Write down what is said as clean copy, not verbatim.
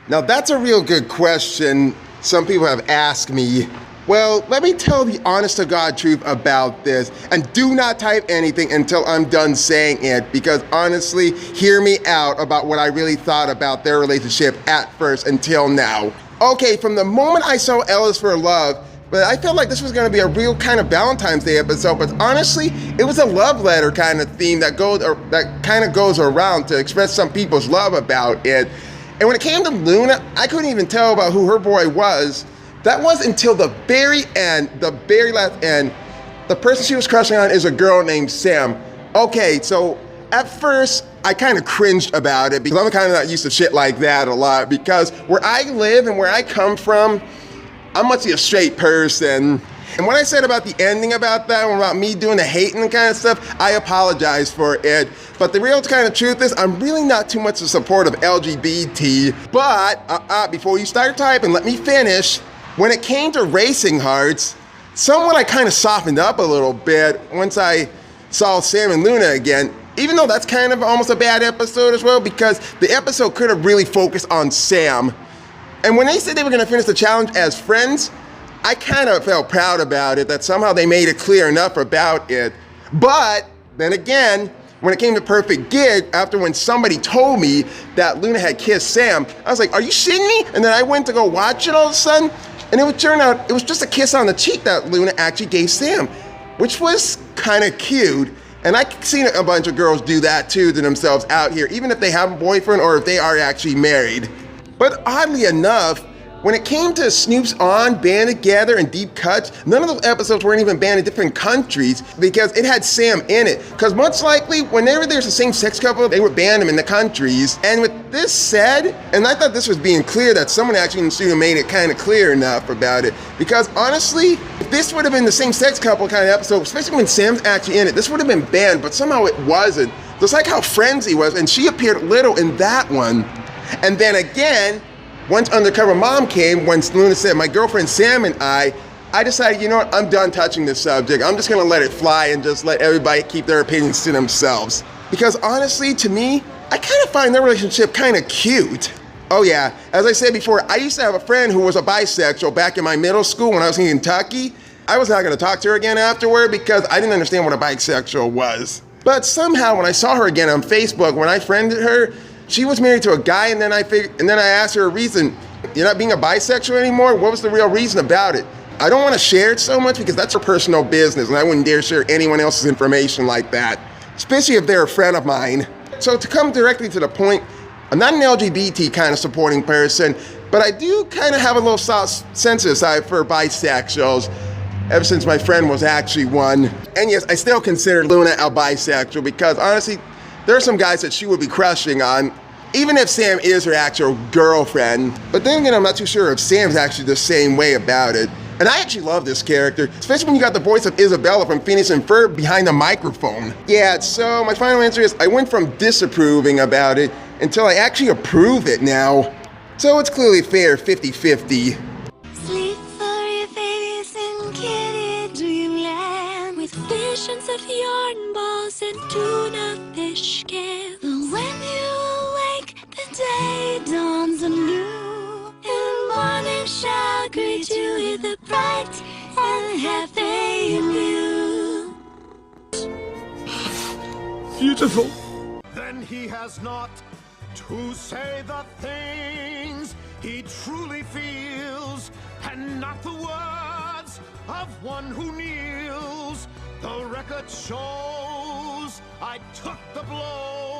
Now that's a real good question. Some people have asked me. Well, let me tell the honest to God truth about this, and do not type anything until I'm done saying it, because honestly, hear me out about what I really thought about their relationship at first until now. Okay, from the moment I saw Ellis for Love, but I felt like this was gonna be a real kind of Valentine's Day episode, but honestly, it was a love letter kind of theme that kind of goes around to express some people's love about it. And when it came to Luna, I couldn't even tell about who her boy was. That was until the very end, the very last end. The person she was crushing on is a girl named Sam. Okay, so at first, I kind of cringed about it because I'm kind of not used to shit like that a lot, because where I live and where I come from, I'm mostly a straight person. And when I said about the ending about that, about me doing the hating kind of stuff, I apologize for it. But the real kind of truth is, I'm really not too much in support of LGBT. But, before you start typing, let me finish. When it came to racing hearts, somewhat I kind of softened up a little bit once I saw Sam and Luna again, even though that's kind of almost a bad episode as well, because the episode could have really focused on Sam. And when they said they were gonna finish the challenge as friends, I kind of felt proud about it, that somehow they made it clear enough about it. But then again, when it came to Perfect Gig, after when somebody told me that Luna had kissed Sam, I was like, are you shitting me? And then I went to go watch it all of a sudden, and it would turn out it was just a kiss on the cheek that Luna actually gave Sam, which was kind of cute. And I've seen a bunch of girls do that too to themselves out here, even if they have a boyfriend or if they are actually married. But oddly enough, when it came to Snoop's On, Band Together, and Deep Cuts, none of those episodes weren't even banned in different countries because it had Sam in it. Because much likely, whenever there's a same-sex couple, they would ban them in the countries. And with this said, and I thought this was being clear, that someone actually in the studio made it kind of clear enough about it. Because honestly, if this would have been the same-sex couple kind of episode, especially when Sam's actually in it, this would have been banned, but somehow it wasn't. Just like how Frenzy was, and she appeared little in that one. And then again, once Undercover Mom came, when Luna said, my girlfriend Sam and I decided, you know what, I'm done touching this subject. I'm just gonna let it fly and just let everybody keep their opinions to themselves. Because honestly, to me, I kind of find their relationship kind of cute. Oh yeah, as I said before, I used to have a friend who was a bisexual back in my middle school when I was in Kentucky. I was not gonna talk to her again afterward because I didn't understand what a bisexual was. But somehow when I saw her again on Facebook, when I friended her, she was married to a guy, and then I asked her a reason. You're not being a bisexual anymore? What was the real reason about it? I don't want to share it so much because that's her personal business, and I wouldn't dare share anyone else's information like that, especially if they're a friend of mine. So to come directly to the point, I'm not an LGBT kind of supporting person, but I do kind of have a little soft, sensitive side for bisexuals, ever since my friend was actually one. And yes, I still consider Luna a bisexual because honestly, there are some guys that she would be crushing on, even if Sam is her actual girlfriend. But then again, I'm not too sure if Sam's actually the same way about it. And I actually love this character, especially when you got the voice of Isabella from Phineas and Ferb behind the microphone. Yeah, so my final answer is I went from disapproving about it until I actually approve it now. So it's clearly fair 50-50. Sleep for your babies in kitty dreamland with visions of yarn balls and tuna fish scales. But when you awake, the day dawns anew, and morning shall greet you with a bright and happy view. Beautiful. Then he has not to say the things he truly feels, and not the words of one who kneels. The record shows I took the blow.